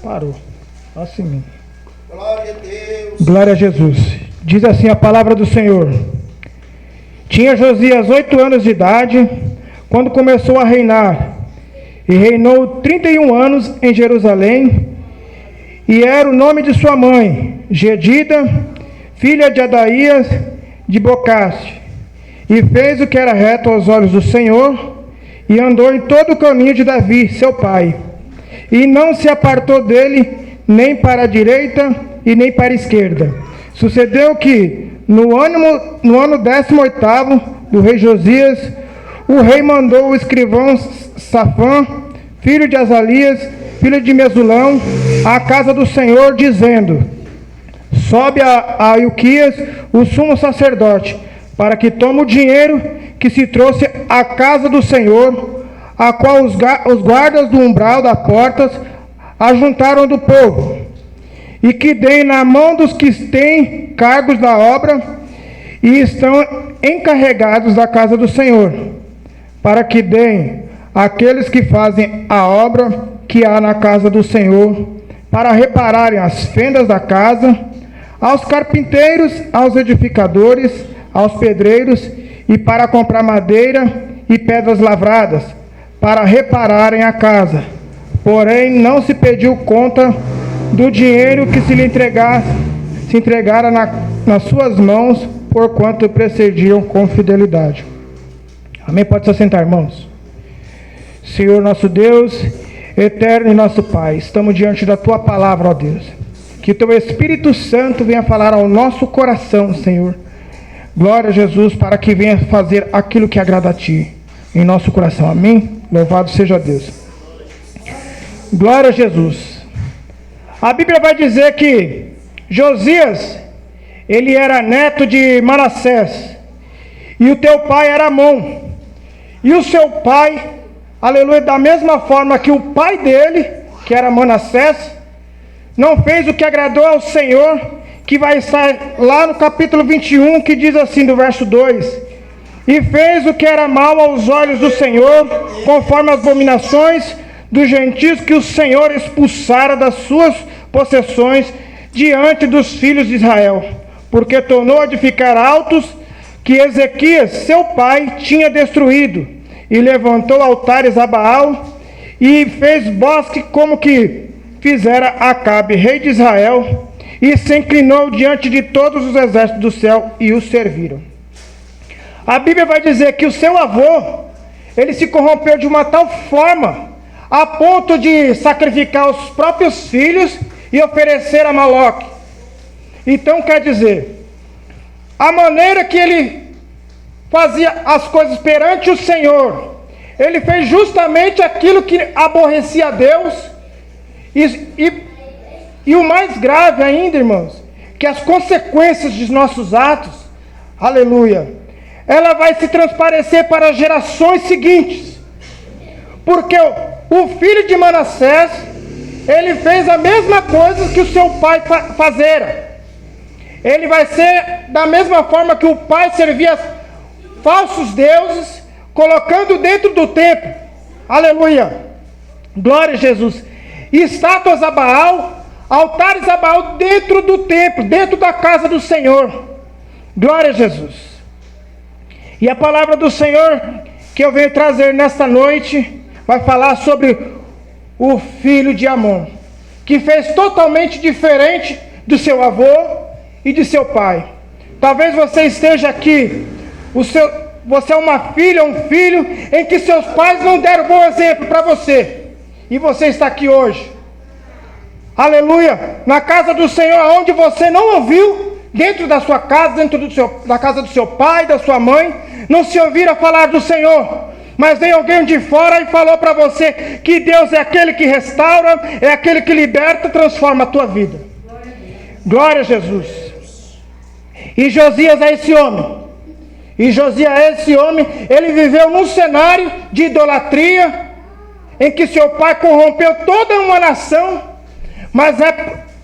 Parou. Assim. Glória a Deus. Glória a Jesus. Diz assim a palavra do Senhor. Tinha Josias 8 anos de idade, quando começou a reinar, e reinou 31 anos em Jerusalém, e era o nome de sua mãe, Gedida, filha de Adaías de Bocaste, e fez o que era reto aos olhos do Senhor, e andou em todo o caminho de Davi, seu pai, e não se apartou dele, nem para a direita e nem para a esquerda. Sucedeu que, no ano 18º do rei Josias, o rei mandou o escrivão Safã, filho de Azalias, filho de Mesulão, à casa do Senhor, dizendo: sobe a Ilquias, o sumo sacerdote, para que tome o dinheiro que se trouxe à casa do Senhor, a qual os guardas do umbral das portas ajuntaram do povo, e que deem na mão dos que têm cargos da obra e estão encarregados da casa do Senhor, para que deem àqueles que fazem a obra que há na casa do Senhor, para repararem as fendas da casa, aos carpinteiros, aos edificadores, aos pedreiros, e para comprar madeira e pedras lavradas, para repararem a casa. Porém, não se pediu conta do dinheiro que se entregara nas suas mãos, porquanto precediam com fidelidade. Amém? Pode se assentar, irmãos. Senhor nosso Deus, eterno e nosso Pai, estamos diante da Tua palavra, ó Deus. Que Teu Espírito Santo venha falar ao nosso coração, Senhor. Glória a Jesus, para que venha fazer aquilo que agrada a Ti em nosso coração. Amém? Louvado seja Deus. Glória a Jesus. A Bíblia vai dizer que Josias, ele era neto de Manassés, e o teu pai era Amon, e o seu pai, aleluia, da mesma forma que o pai dele, que era Manassés, não fez o que agradou ao Senhor, que vai estar lá no capítulo 21, que diz assim, do verso 2: e fez o que era mal aos olhos do Senhor, conforme as abominações dos gentios que o Senhor expulsara das suas possessões diante dos filhos de Israel, porque tornou a edificar altos que Ezequias, seu pai, tinha destruído, e levantou altares a Baal, e fez bosque como que fizera Acabe, rei de Israel, e se inclinou diante de todos os exércitos do céu, e os serviram. A Bíblia vai dizer que o seu avô, ele se corrompeu de uma tal forma, a ponto de sacrificar os próprios filhos e oferecer a Moloque. Então quer dizer, a maneira que ele fazia as coisas perante o Senhor, ele fez justamente aquilo que aborrecia a Deus, e o mais grave ainda, irmãos, que as consequências dos nossos atos, aleluia, ela vai se transparecer para as gerações seguintes, porque o filho de Manassés, ele fez a mesma coisa que o seu pai fazera. Ele vai ser da mesma forma que o pai servia falsos deuses, colocando dentro do templo, aleluia, glória a Jesus, estátuas a Baal, altares a Baal dentro do templo, dentro da casa do Senhor, glória a Jesus. E a palavra do Senhor que eu venho trazer nesta noite vai falar sobre o filho de Amon, que fez totalmente diferente do seu avô e de seu pai. Talvez você esteja aqui, você é uma filha, um filho, em que seus pais não deram bom exemplo para você, e você está aqui hoje, aleluia, na casa do Senhor, onde você não ouviu, dentro da sua casa, da casa do seu pai, da sua mãe, não se ouviram falar do Senhor, mas veio alguém de fora e falou para você que Deus é aquele que restaura, é aquele que liberta, transforma a tua vida. Glória a Jesus. E Josias é esse homem. Ele viveu num cenário de idolatria, em que seu pai corrompeu toda uma nação, mas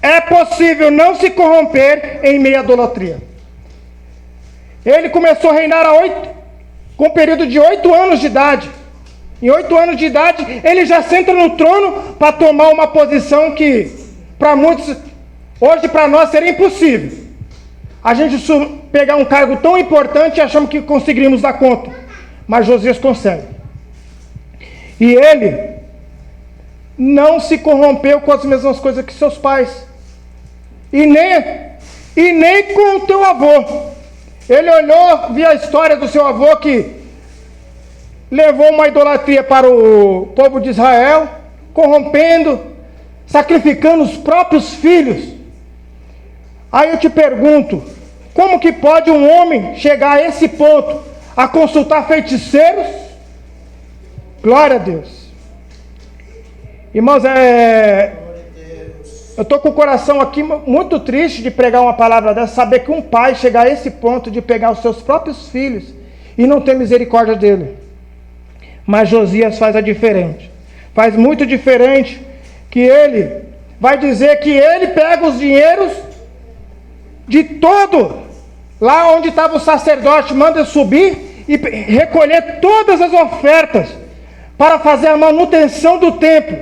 é possível não se corromper em meio à idolatria. Ele começou a reinar com um período de 8 anos de idade. Em 8 anos de idade, ele já senta no trono para tomar uma posição que, para muitos, hoje para nós seria impossível. A gente pegar um cargo tão importante e achamos que conseguiríamos dar conta. Mas Josias consegue. E ele não se corrompeu com as mesmas coisas que seus pais. E nem com o teu avô. Ele olhou, viu a história do seu avô que levou uma idolatria para o povo de Israel, corrompendo, sacrificando os próprios filhos. Aí eu te pergunto, como que pode um homem chegar a esse ponto, a consultar feiticeiros? Glória a Deus. Irmãos, eu estou com o coração aqui muito triste de pregar uma palavra dessa, saber que um pai chegar a esse ponto de pegar os seus próprios filhos e não ter misericórdia dele. Mas Josias faz a diferente. Faz muito diferente, que ele vai dizer que ele pega os dinheiros de todo, lá onde estava o sacerdote, manda subir e recolher todas as ofertas para fazer a manutenção do templo.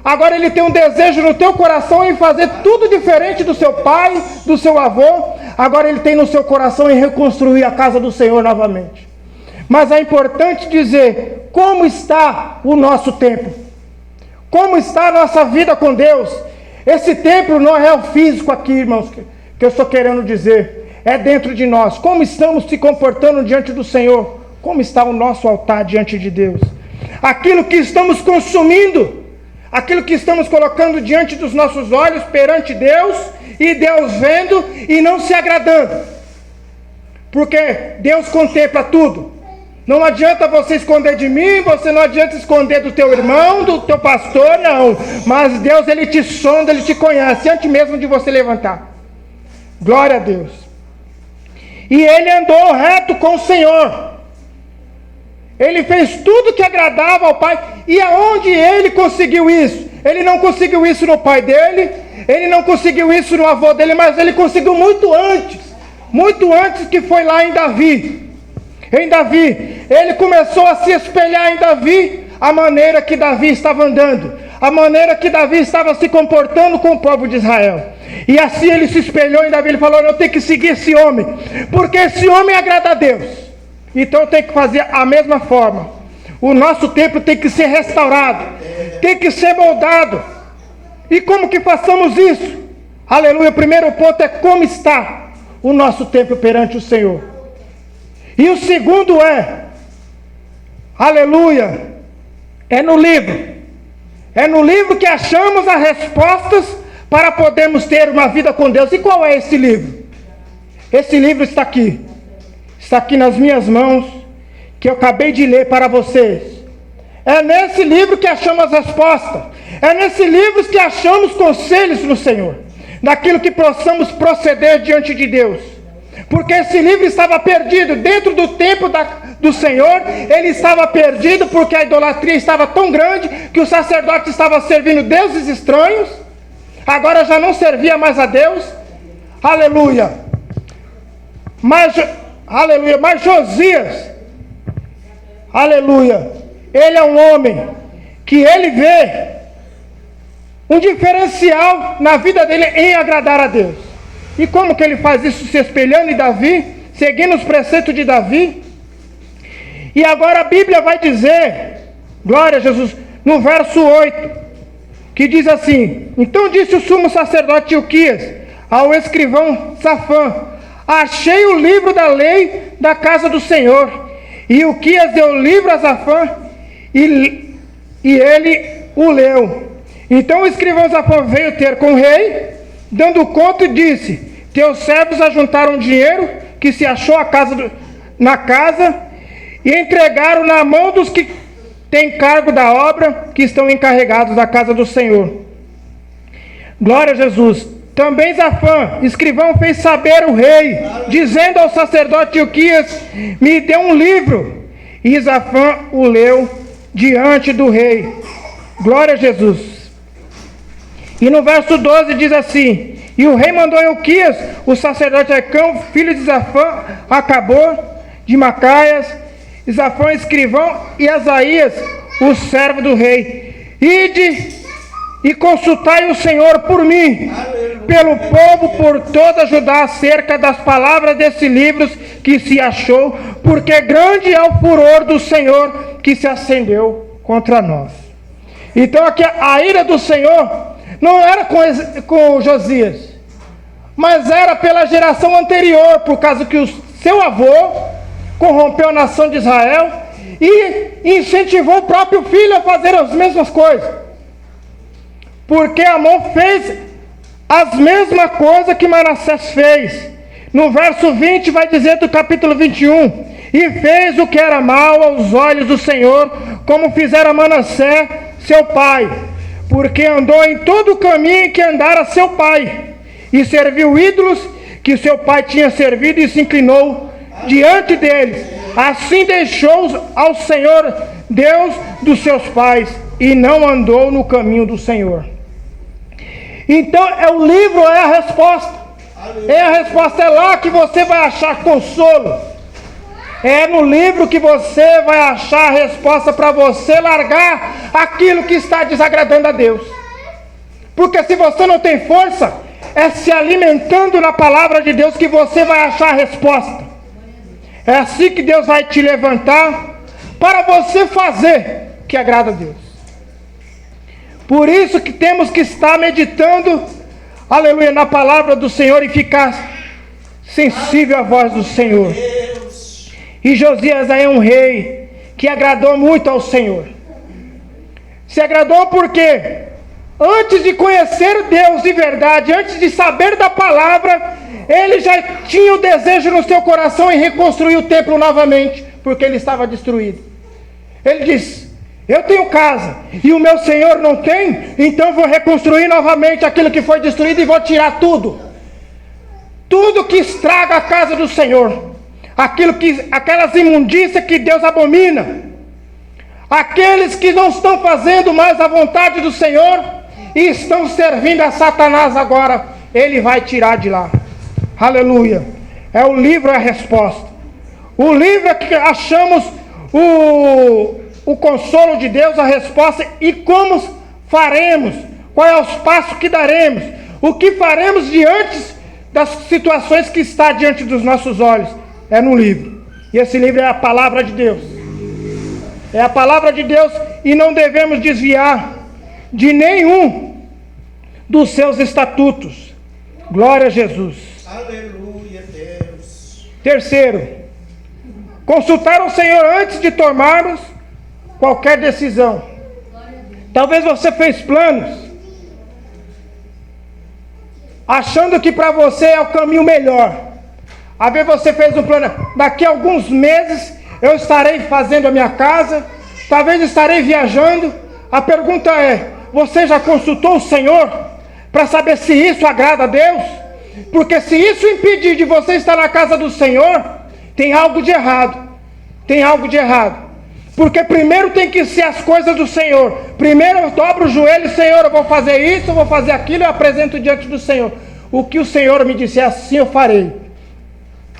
Agora ele tem um desejo no teu coração em fazer tudo diferente do seu pai, do seu avô. Agora ele tem no seu coração em reconstruir a casa do Senhor novamente. Mas é importante dizer como está o nosso templo. Como está a nossa vida com Deus. Esse templo não é o físico aqui, irmãos, que eu estou querendo dizer. É dentro de nós. Como estamos se comportando diante do Senhor. Como está o nosso altar diante de Deus. Aquilo que estamos consumindo. Aquilo que estamos colocando diante dos nossos olhos perante Deus. E Deus vendo e não se agradando. Porque Deus contempla tudo. Não adianta você esconder de mim, você não adianta esconder do teu irmão, do teu pastor, não. Mas Deus, Ele te sonda, Ele te conhece, antes mesmo de você levantar. Glória a Deus. E ele andou reto com o Senhor. Ele fez tudo que agradava ao Pai. E aonde ele conseguiu isso? Ele não conseguiu isso no pai dele, ele não conseguiu isso no avô dele, mas ele conseguiu muito antes que foi lá em Davi. Em Davi, ele começou a se espelhar em Davi, a maneira que Davi estava andando, a maneira que Davi estava se comportando com o povo de Israel. E assim ele se espelhou em Davi, ele falou, eu tenho que seguir esse homem, porque esse homem agrada a Deus. Então eu tenho que fazer a mesma forma. O nosso templo tem que ser restaurado, tem que ser moldado. E como que façamos isso? Aleluia, o primeiro ponto é como está o nosso templo perante o Senhor. E o segundo aleluia, é no livro. É no livro que achamos as respostas para podermos ter uma vida com Deus. E qual é esse livro? Esse livro está aqui nas minhas mãos, que eu acabei de ler para vocês. É nesse livro que achamos as respostas. É nesse livro que achamos conselhos no Senhor, naquilo que possamos proceder diante de Deus. Porque esse livro estava perdido dentro do templo do Senhor. Ele estava perdido porque a idolatria estava tão grande que o sacerdote estava servindo deuses estranhos. Agora já não servia mais a Deus. Aleluia. Mas Josias, aleluia, ele é um homem que ele vê um diferencial na vida dele em agradar a Deus. E como que ele faz isso? Se espelhando em Davi, seguindo os preceitos de Davi. E agora a Bíblia vai dizer, glória a Jesus, no verso 8, que diz assim, então disse o sumo sacerdote Ilquias ao escrivão Safã, achei o livro da lei da casa do Senhor. E Ilquias deu o livro a Safã e ele o leu. Então o escrivão Safã veio ter com o rei, dando conta, e disse, teus servos ajuntaram dinheiro que se achou na casa e entregaram na mão dos que têm cargo da obra, que estão encarregados da casa do Senhor. Glória a Jesus. Também Safã, escrivão, fez saber o rei, dizendo ao sacerdote Ilquias, me dê um livro. E Safã o leu diante do rei. Glória a Jesus. E no verso 12 diz assim, e o rei mandou Ilquias, o sacerdote Acão, filho de Safã, acabou de Macaias, Safã, escrivão, e Asaías, o servo do rei: ide e consultai o Senhor por mim, pelo povo, por toda Judá, acerca das palavras desse livro que se achou, porque grande é o furor do Senhor que se acendeu contra nós. Então aqui a ira do Senhor não era com Josias, mas era pela geração anterior, por causa que o seu avô corrompeu a nação de Israel e incentivou o próprio filho a fazer as mesmas coisas. Porque Amon fez as mesmas coisas que Manassés fez. No verso 20 vai dizer do capítulo 21: e fez o que era mal aos olhos do Senhor, como fizera Manassés seu pai, porque andou em todo o caminho em que andara seu pai, e serviu ídolos que seu pai tinha servido, e se inclinou diante deles. Assim deixou ao Senhor Deus dos seus pais, e não andou no caminho do Senhor. Então o livro é a resposta. É lá que você vai achar consolo. É no livro que você vai achar a resposta para você largar aquilo que está desagradando a Deus. Porque se você não tem força, é se alimentando na palavra de Deus que você vai achar a resposta. É assim que Deus vai te levantar para você fazer o que agrada a Deus. Por isso que temos que estar meditando, aleluia, na palavra do Senhor e ficar sensível à voz do Senhor. E Josias aí é um rei que agradou muito ao Senhor. Se agradou porque antes de conhecer Deus de verdade, antes de saber da palavra, ele já tinha o desejo no seu coração em reconstruir o templo novamente, porque ele estava destruído. Ele disse: eu tenho casa e o meu Senhor não tem, então vou reconstruir novamente aquilo que foi destruído e vou tirar tudo que estraga a casa do Senhor, aquelas imundícias que Deus abomina, aqueles que não estão fazendo mais a vontade do Senhor e estão servindo a Satanás agora, ele vai tirar de lá. Aleluia. O livro é a resposta. O livro é que achamos o consolo de Deus, a resposta, e como faremos, qual é os passos que daremos, o que faremos diante das situações que está diante dos nossos olhos, é no livro. E esse livro é a palavra de Deus. É a palavra de Deus, e não devemos desviar de nenhum dos seus estatutos. Glória a Jesus. Aleluia, Deus. Terceiro, consultar o Senhor antes de tomarmos qualquer decisão. Talvez você fez planos achando que para você é o caminho melhor. Às vezes você fez um plano: daqui a alguns meses eu estarei fazendo a minha casa, talvez estarei viajando. A pergunta é: você já consultou o Senhor para saber se isso agrada a Deus? Porque se isso impedir de você estar na casa do Senhor, tem algo de errado. Tem algo de errado. Porque primeiro tem que ser as coisas do Senhor. Primeiro eu dobro o joelho: Senhor, eu vou fazer isso, eu vou fazer aquilo, eu apresento diante do Senhor. O que o Senhor me disser, assim eu farei.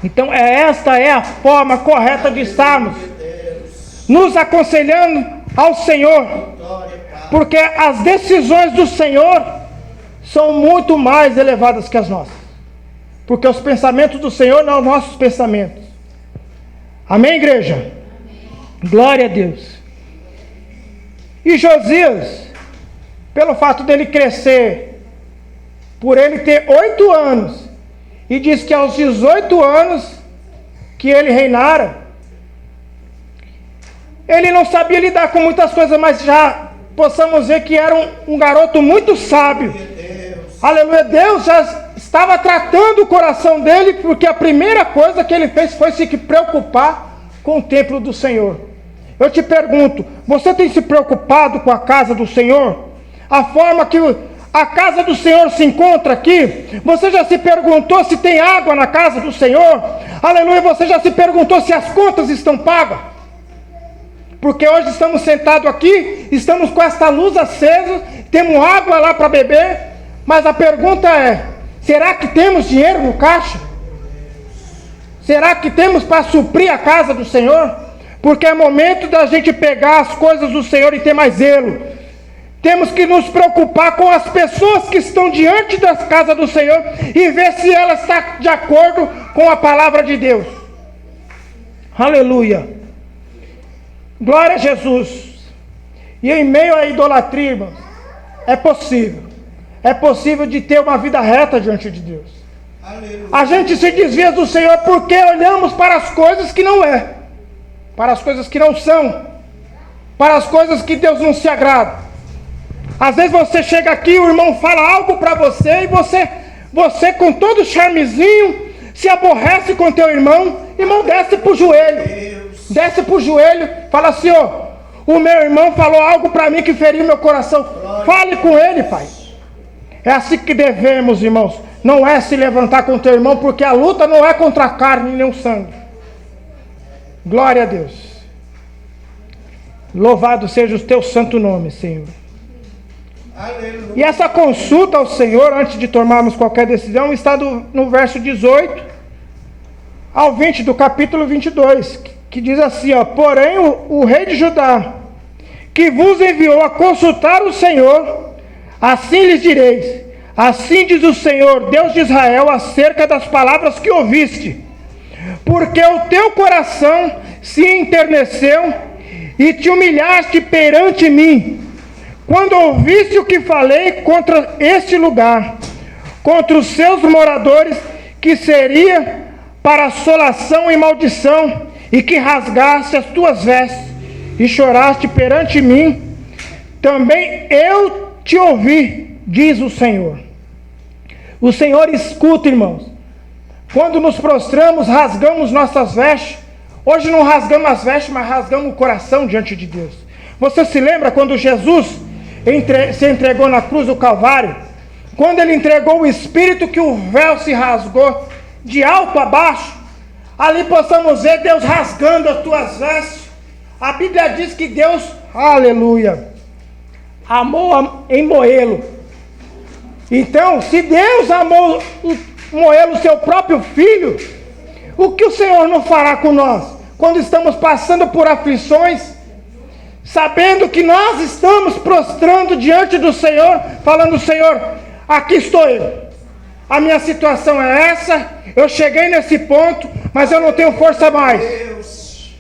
Então esta é a forma correta de estarmos nos aconselhando ao Senhor. Porque as decisões do Senhor são muito mais elevadas que as nossas. Porque os pensamentos do Senhor não são nossos pensamentos. Amém, igreja? Glória a Deus. E Josias, pelo fato dele crescer, por ele ter 8 anos, e diz que aos 18 anos que ele reinara, ele não sabia lidar com muitas coisas, mas já possamos ver que era um garoto muito sábio. Aleluia. Deus já estava tratando o coração dele, porque a primeira coisa que ele fez foi se preocupar com o templo do Senhor. Eu te pergunto, você tem se preocupado com a casa do Senhor? A forma que a casa do Senhor se encontra aqui? Você já se perguntou se tem água na casa do Senhor? Aleluia. Você já se perguntou se as contas estão pagas? Porque hoje estamos sentados aqui, estamos com esta luz acesa, temos água lá para beber, mas a pergunta é: será que temos dinheiro no caixa? Será que temos para suprir a casa do Senhor? porque é momento da gente pegar as coisas do Senhor e ter mais zelo. Temos que nos preocupar com as pessoas que estão diante das casas do Senhor e ver se ela está de acordo com a palavra de Deus. Aleluia. Glória a Jesus. E em meio à idolatria, irmãos, é possível de ter uma vida reta diante de Deus. Aleluia. A gente se desvia do Senhor porque olhamos para as coisas que não é, para as coisas que não são, para as coisas que Deus não se agrada. Às vezes você chega aqui, o irmão fala algo para você e você com todo charmezinho se aborrece com teu irmão. Irmão, desce para o joelho. Desce para o joelho, fala assim, ó, o meu irmão falou algo para mim que feriu meu coração. Fale com ele, pai. É assim que devemos, irmãos. Não é se levantar com teu irmão, porque a luta não é contra a carne nem o sangue. Glória a Deus. Louvado seja o teu santo nome, Senhor. Aleluia. E essa consulta ao Senhor, antes de tomarmos qualquer decisão, está no verso 18 ao 20 do capítulo 22, que diz assim, ó, porém o rei de Judá, que vos enviou a consultar o Senhor, assim lhes direis, assim diz o Senhor, Deus de Israel, acerca das palavras que ouviste, porque o teu coração se enterneceu e te humilhaste perante mim, quando ouviste o que falei contra este lugar, contra os seus moradores, que seria para assolação e maldição, e que rasgaste as tuas vestes, e choraste perante mim, também eu te ouvi, diz o Senhor. O Senhor escuta, irmãos. Quando nos prostramos, rasgamos nossas vestes. Hoje não rasgamos as vestes, mas rasgamos o coração diante de Deus. Você se lembra quando Jesus se entregou na cruz do Calvário? Quando ele entregou o Espírito, que o véu se rasgou de alto a baixo. Ali possamos ver Deus rasgando as tuas vestes. A Bíblia diz que Deus, aleluia, amou em moê-lo. Então, se Deus amou moê-lo, seu próprio filho, o que o Senhor não fará com nós? Quando estamos passando por aflições, sabendo que nós estamos prostrando diante do Senhor, falando, Senhor, aqui estou eu. A minha situação é essa, eu cheguei nesse ponto, mas eu não tenho força mais.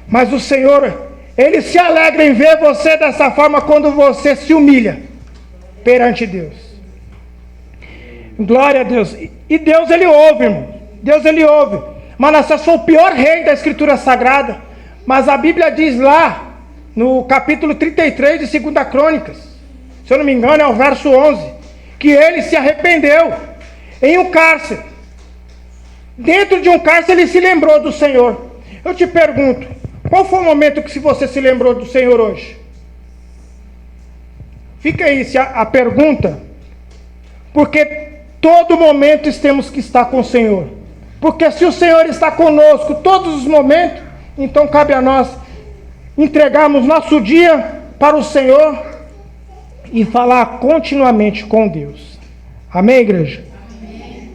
Mas o Senhor, Ele se alegra em ver você dessa forma quando você se humilha perante Deus. Glória a Deus. E Deus, Ele ouve, irmão. Deus, Ele ouve. Manassés foi o pior rei da Escritura Sagrada, mas a Bíblia diz lá, no capítulo 33 de 2 Crônicas, se eu não me engano é o verso 11, que ele se arrependeu em um cárcere. Dentro de um cárcere ele se lembrou do Senhor. Eu te pergunto, qual foi o momento que você se lembrou do Senhor hoje? Fica aí a pergunta, porque todo momento temos que estar com o Senhor. Porque se o Senhor está conosco todos os momentos, então cabe a nós entregarmos nosso dia para o Senhor e falar continuamente com Deus. Amém, igreja? Amém.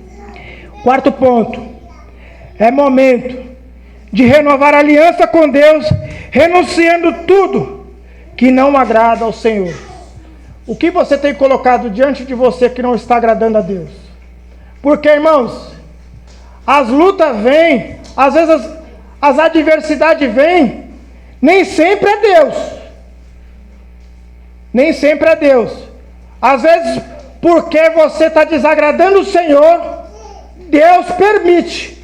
Quarto ponto. É momento de renovar a aliança com Deus, renunciando tudo que não agrada ao Senhor. O que você tem colocado diante de você que não está agradando a Deus? Porque, irmãos, as lutas vêm, às vezes as adversidades vêm, nem sempre é Deus. Nem sempre é Deus. Às vezes, porque você está desagradando o Senhor, Deus permite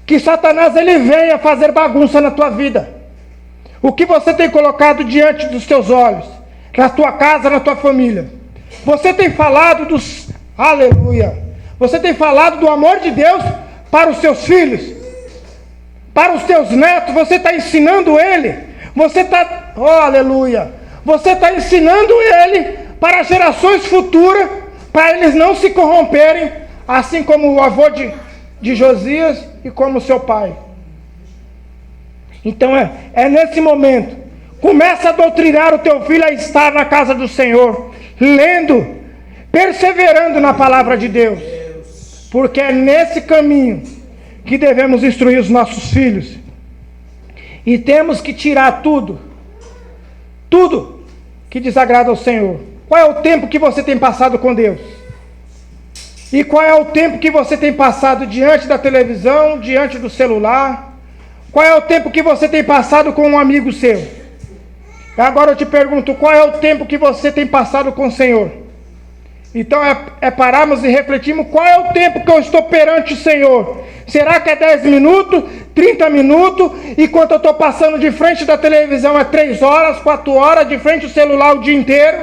que Satanás ele venha fazer bagunça na tua vida. O que você tem colocado diante dos teus olhos, na tua casa, na tua família? Você tem falado dos... Aleluia! Você tem falado do amor de Deus para os seus filhos, para os teus netos. Você está ensinando ele. Você está... Oh, aleluia! Você está ensinando ele para gerações futuras, para eles não se corromperem, assim como o avô de Josias e como seu pai. Então é nesse momento, começa a doutrinar o teu filho a estar na casa do Senhor, lendo, perseverando na palavra de Deus, porque é nesse caminho que devemos instruir os nossos filhos. E temos que tirar tudo que desagrada ao Senhor. Qual é o tempo que você tem passado com Deus? E qual é o tempo que você tem passado diante da televisão, diante do celular? Qual é o tempo que você tem passado com um amigo seu? Agora eu te pergunto, qual é o tempo que você tem passado com o Senhor? Então é pararmos e refletirmos qual é o tempo que eu estou perante o Senhor. Será que é 10 minutos, 30 minutos, enquanto eu estou passando de frente da televisão é 3 horas, 4 horas, de frente ao celular o dia inteiro?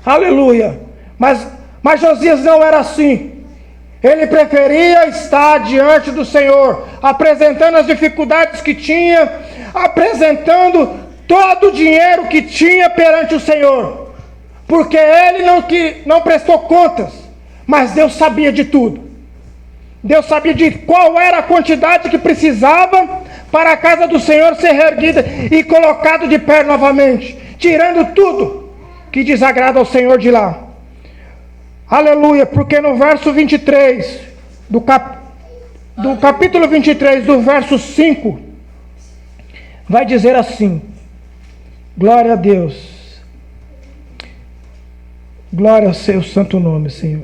Aleluia! Mas Josias não era assim. Ele preferia estar diante do Senhor, apresentando as dificuldades que tinha, apresentando todo o dinheiro que tinha perante o Senhor. Porque ele não prestou contas, mas Deus sabia de tudo. Deus sabia de qual era a quantidade que precisava para a casa do Senhor ser erguida e colocado de pé novamente, tirando tudo que desagrada ao Senhor de lá. Aleluia, porque no verso 23, do capítulo 23, do verso 5, vai dizer assim: glória a Deus. Glória ao seu santo nome, Senhor.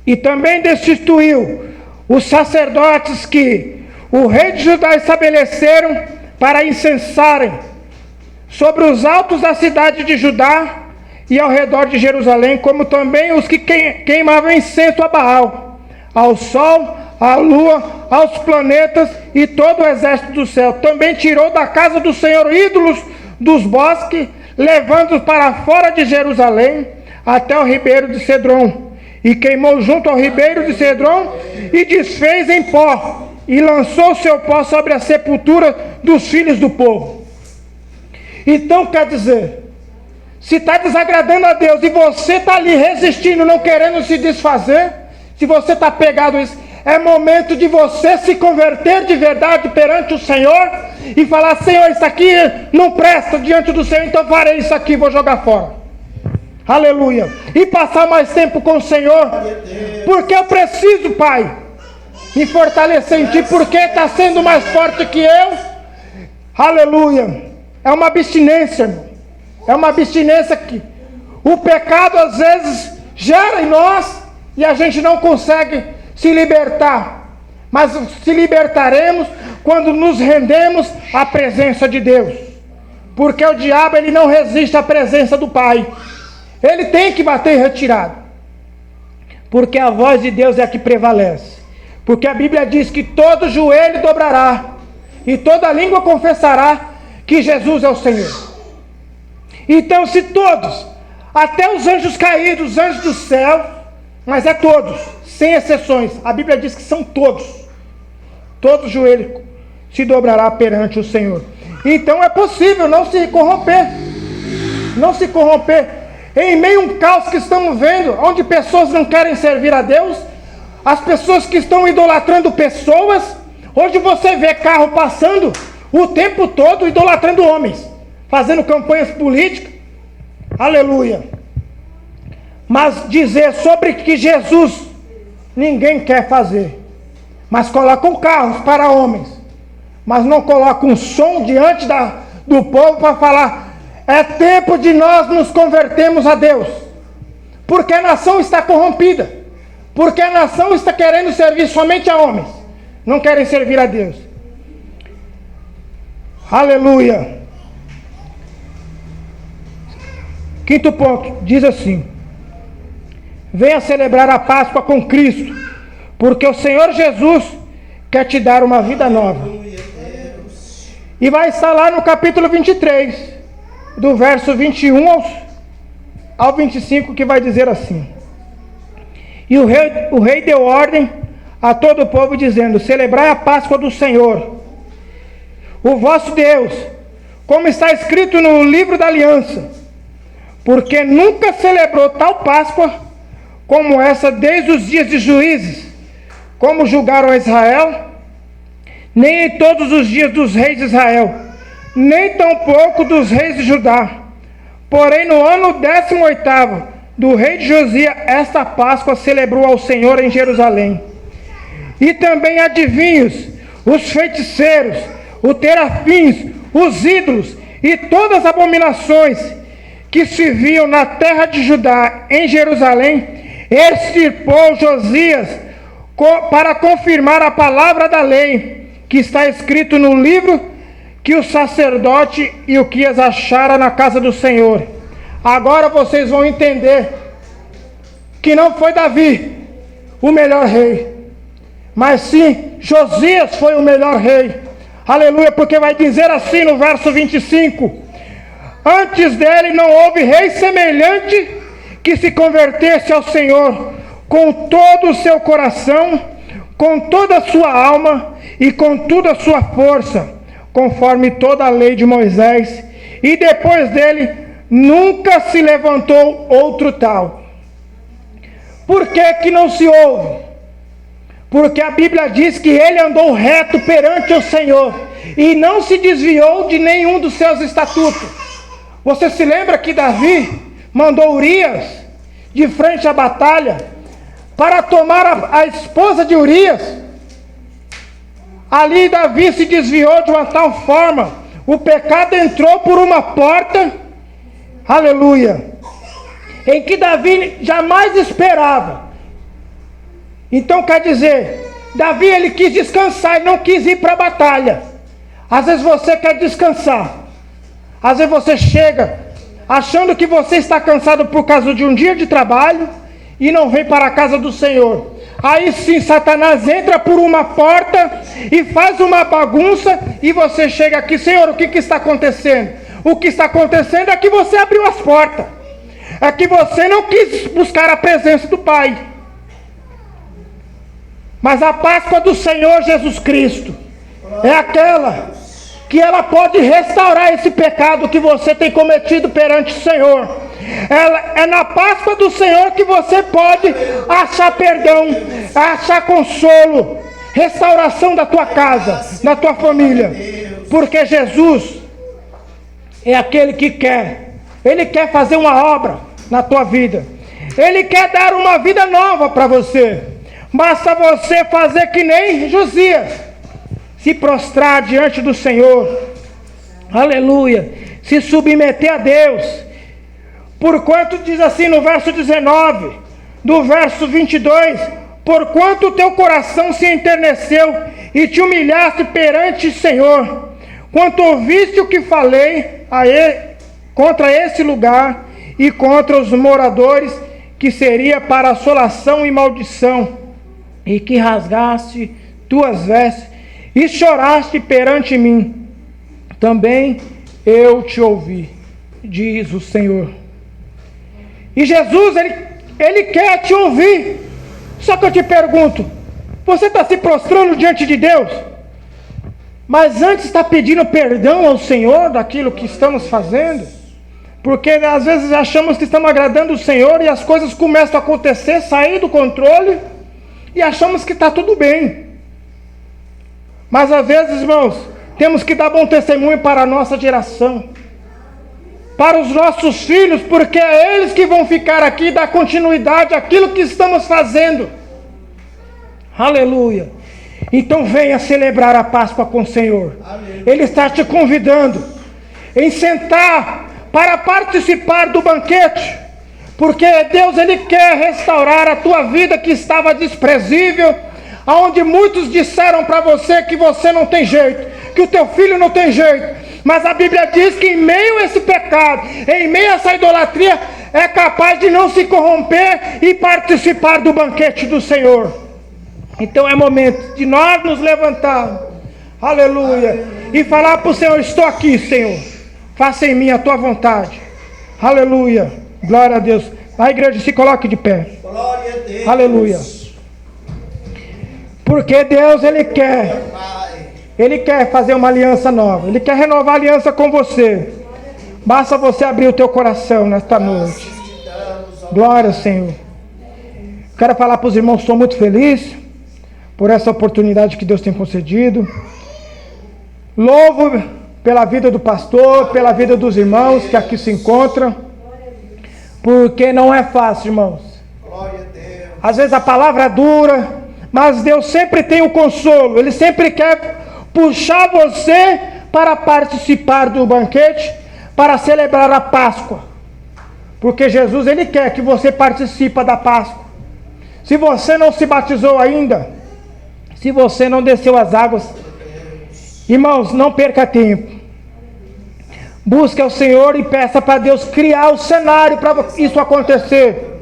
E também destituiu os sacerdotes que o rei de Judá estabeleceram para incensarem sobre os altos da cidade de Judá e ao redor de Jerusalém, como também os que queimavam incenso a Baal, ao sol, à lua, aos planetas e todo o exército do céu. Também tirou da casa do Senhor ídolos dos bosques, levando-os para fora de Jerusalém, até o ribeiro de Cedron, e queimou junto ao ribeiro de Cedron, e desfez em pó, e lançou seu pó sobre a sepultura dos filhos do povo. Então quer dizer, se está desagradando a Deus, e você está ali resistindo, não querendo se desfazer, se você está pegado a isso, é momento de você se converter de verdade perante o Senhor, e falar: Senhor, isso aqui não presta diante do Senhor, então farei isso aqui, vou jogar fora. Aleluia. E passar mais tempo com o Senhor. Porque eu preciso, Pai, me fortalecer em Ti. Porque está sendo mais forte que eu. Aleluia. É uma abstinência, irmão. É uma abstinência que o pecado às vezes gera em nós. E a gente não consegue se libertar. Mas se libertaremos quando nos rendemos à presença de Deus. Porque o diabo, ele não resiste à presença do Pai. Ele tem que bater retirado. Porque a voz de Deus é a que prevalece. Porque a Bíblia diz que todo joelho dobrará e toda língua confessará que Jesus é o Senhor. Então, se todos, até os anjos caídos, os anjos do céu, mas é todos, sem exceções, a Bíblia diz que são todos, todo joelho se dobrará perante o Senhor. Então é possível não se corromper. Não se corromper. Em meio a um caos que estamos vendo, onde pessoas não querem servir a Deus, as pessoas que estão idolatrando pessoas, hoje você vê carro passando o tempo todo idolatrando homens, fazendo campanhas políticas, aleluia. Mas dizer sobre que Jesus ninguém quer fazer, mas colocam carros para homens, mas não colocam um som diante do povo para falar: é tempo de nós nos convertermos a Deus. Porque a nação está corrompida. Porque a nação está querendo servir somente a homens. Não querem servir a Deus. Aleluia. Quinto ponto, diz assim: venha celebrar a Páscoa com Cristo, porque o Senhor Jesus quer te dar uma vida nova. E vai estar lá no capítulo 23, do verso 21 ao 25, que vai dizer assim: e o rei deu ordem a todo o povo, dizendo: celebrai a Páscoa do Senhor, o vosso Deus, como está escrito no livro da aliança, porque nunca celebrou tal Páscoa como essa desde os dias de Juízes, como julgaram a Israel, nem em todos os dias dos reis de Israel, nem tampouco dos reis de Judá. Porém, no ano 18º do rei de Josias, esta Páscoa celebrou ao Senhor em Jerusalém. E também adivinhos, os feiticeiros, os terafins, os ídolos e todas as abominações que se viam na terra de Judá, em Jerusalém, extirpou Josias para confirmar a palavra da lei, que está escrito no livro que o sacerdote Ilquias achara na casa do Senhor. Agora vocês vão entender que não foi Davi o melhor rei, mas sim Josias foi o melhor rei. Aleluia, porque vai dizer assim no verso 25: antes dele não houve rei semelhante que se convertesse ao Senhor com todo o seu coração, com toda a sua alma e com toda a sua força, conforme toda a lei de Moisés, e depois dele nunca se levantou outro tal. Por que não se ouve? Porque a Bíblia diz que ele andou reto perante o Senhor e não se desviou de nenhum dos seus estatutos. Você se lembra que Davi mandou Urias de frente à batalha para tomar a esposa de Urias? Ali Davi se desviou de uma tal forma, o pecado entrou por uma porta, aleluia, em que Davi jamais esperava. Então quer dizer, Davi ele quis descansar, ele não quis ir para a batalha. Às vezes você quer descansar, às vezes você chega achando que você está cansado por causa de um dia de trabalho e não vem para a casa do Senhor. Aí sim Satanás entra por uma porta e faz uma bagunça e você chega aqui: Senhor, o que está acontecendo? O que está acontecendo é que você abriu as portas, é que você não quis buscar a presença do Pai. Mas a Páscoa do Senhor Jesus Cristo é aquela que ela pode restaurar esse pecado que você tem cometido perante o Senhor. É na Páscoa do Senhor que você pode achar perdão, achar consolo, restauração da tua casa, da tua família. Porque Jesus é aquele que Ele quer fazer uma obra na tua vida. Ele quer dar uma vida nova para você. Basta você fazer que nem Josias, se prostrar diante do Senhor, aleluia, se submeter a Deus. Porquanto diz assim no verso 19, do verso 22, porquanto o teu coração se enterneceu e te humilhaste perante o Senhor, quanto ouviste o que falei contra esse lugar e contra os moradores, que seria para assolação e maldição, e que rasgaste tuas vestes e choraste perante mim, também eu te ouvi, diz o Senhor. E Jesus, ele quer te ouvir. Só que eu te pergunto, você está se prostrando diante de Deus, mas antes está pedindo perdão ao Senhor daquilo que estamos fazendo? Porque às vezes achamos que estamos agradando o Senhor e as coisas começam a acontecer, sair do controle, e achamos que está tudo bem. Mas às vezes, irmãos, temos que dar bom testemunho para a nossa geração, para os nossos filhos, porque é eles que vão ficar aqui e dar continuidade àquilo que estamos fazendo. Aleluia. Então venha celebrar a Páscoa com o Senhor. Aleluia. Ele está te convidando em sentar para participar do banquete, porque Deus ele quer restaurar a tua vida que estava desprezível, aonde muitos disseram para você que você não tem jeito, que o teu filho não tem jeito. Mas a Bíblia diz que em meio a esse pecado, em meio a essa idolatria, é capaz de não se corromper e participar do banquete do Senhor. Então é momento de nós nos levantarmos, aleluia, e falar para o Senhor: estou aqui, Senhor, faça em mim a tua vontade. Aleluia, glória a Deus. A igreja se coloque de pé. Glória a Deus. Aleluia. Porque Deus Ele quer fazer uma aliança nova. Ele quer renovar a aliança com você. Basta você abrir o teu coração nesta noite. Glória ao Senhor. Quero falar para os irmãos, estou muito feliz por essa oportunidade que Deus tem concedido. Louvo pela vida do pastor, pela vida dos irmãos que aqui se encontram. Porque não é fácil, irmãos. Às vezes a palavra é dura, mas Deus sempre tem o consolo. Ele sempre quer puxar você para participar do banquete, para celebrar a Páscoa. Porque Jesus, Ele quer que você participe da Páscoa. Se você não se batizou ainda, se você não desceu as águas, irmãos, não perca tempo. Busque ao Senhor e peça para Deus criar o cenário para isso acontecer.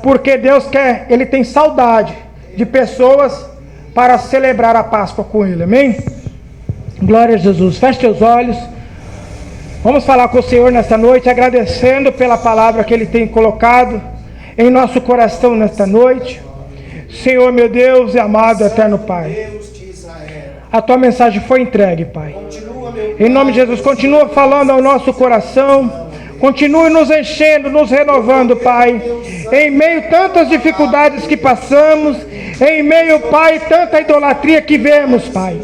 Porque Deus quer, Ele tem saudade de pessoas para celebrar a Páscoa com Ele, amém? Glória a Jesus. Feche seus olhos. Vamos falar com o Senhor nesta noite, agradecendo pela palavra que Ele tem colocado em nosso coração nesta noite. Senhor, meu Deus e amado eterno Pai, a Tua mensagem foi entregue, Pai. Em nome de Jesus, continua falando ao nosso coração, continue nos enchendo, nos renovando, Pai. Em meio a tantas dificuldades que passamos, em meio, Pai, tanta idolatria que vemos, Pai.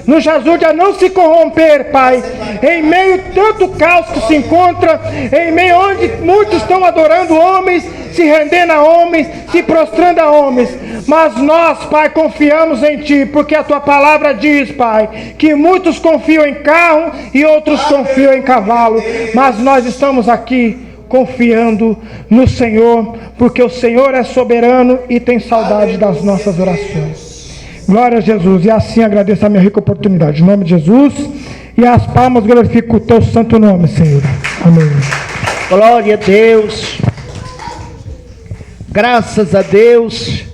Nos ajude a não se corromper, Pai. Em meio a tanto caos que se encontra, em meio onde muitos estão adorando homens, se rendendo a homens, se prostrando a homens. Mas nós, Pai, confiamos em Ti, porque a Tua palavra diz, Pai, que muitos confiam em carro e outros confiam em cavalo. Mas nós estamos aqui confiando no Senhor, porque o Senhor é soberano e tem saudade das nossas orações. Glória a Jesus. E assim agradeço a minha rica oportunidade. Em nome de Jesus. E as palmas glorificam o Teu santo nome, Senhor. Amém. Glória a Deus. Graças a Deus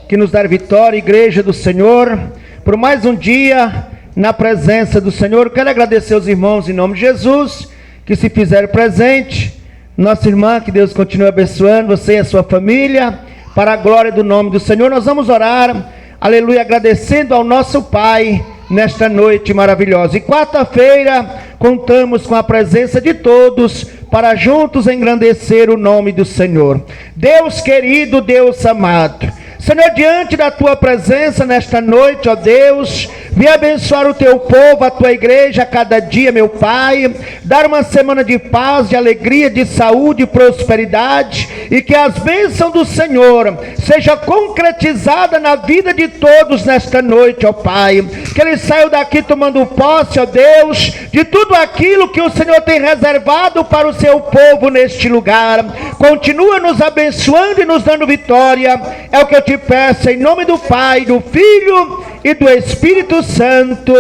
que nos dá vitória, Igreja do Senhor, por mais um dia na presença do Senhor. Quero agradecer aos irmãos em nome de Jesus que se fizeram presente. Nossa irmã, que Deus continue abençoando você e a sua família, para a glória do nome do Senhor. Nós vamos orar, aleluia, agradecendo ao nosso Pai nesta noite maravilhosa. E quarta-feira contamos com a presença de todos para juntos engrandecer o nome do Senhor. Deus querido, Deus amado, Senhor, diante da Tua presença nesta noite, ó Deus, vem abençoar o Teu povo, a Tua igreja a cada dia, meu Pai, dar uma semana de paz, de alegria, de saúde e prosperidade, e que as bênçãos do Senhor seja concretizada na vida de todos nesta noite, ó Pai, que eles saiam daqui tomando posse, ó Deus, de tudo aquilo que o Senhor tem reservado para o Seu povo neste lugar. Continua nos abençoando e nos dando vitória, é o que eu te peço em nome do Pai, do Filho e do Espírito Santo,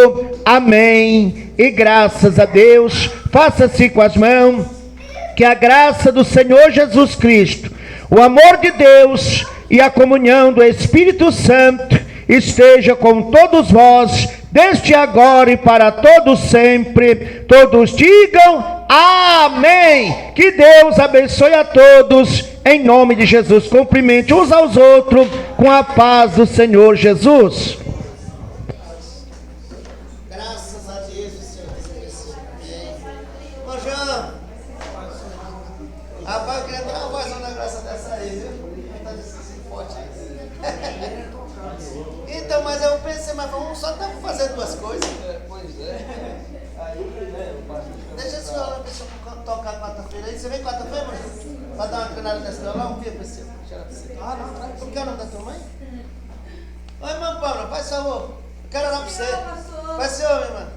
amém, e graças a Deus. Faça-se com as mãos, que a graça do Senhor Jesus Cristo, o amor de Deus e a comunhão do Espírito Santo esteja com todos vós, desde agora e para todos sempre. Todos digam amém. Que Deus abençoe a todos, em nome de Jesus. Cumprimente uns aos outros com a paz do Senhor Jesus. Graças a Deus, o Senhor recebeu. Ô João, rapaz, eu queria dar uma voz na graça dessa aí, viu? Tá desse forte aí. Então, mas eu pensei, mas vamos só fazer duas coisas. Pois é. Deixa esse violão pra você tocar quarta-feira aí. Você vem quarta-feira, mas pra dar uma treinada nesse violão? Vira pra você. Ah, não, traz. Como que é o nome da tua mãe? Oi, irmã Paula, faz favor. Eu quero orar pra você. Faz seu, minha irmã.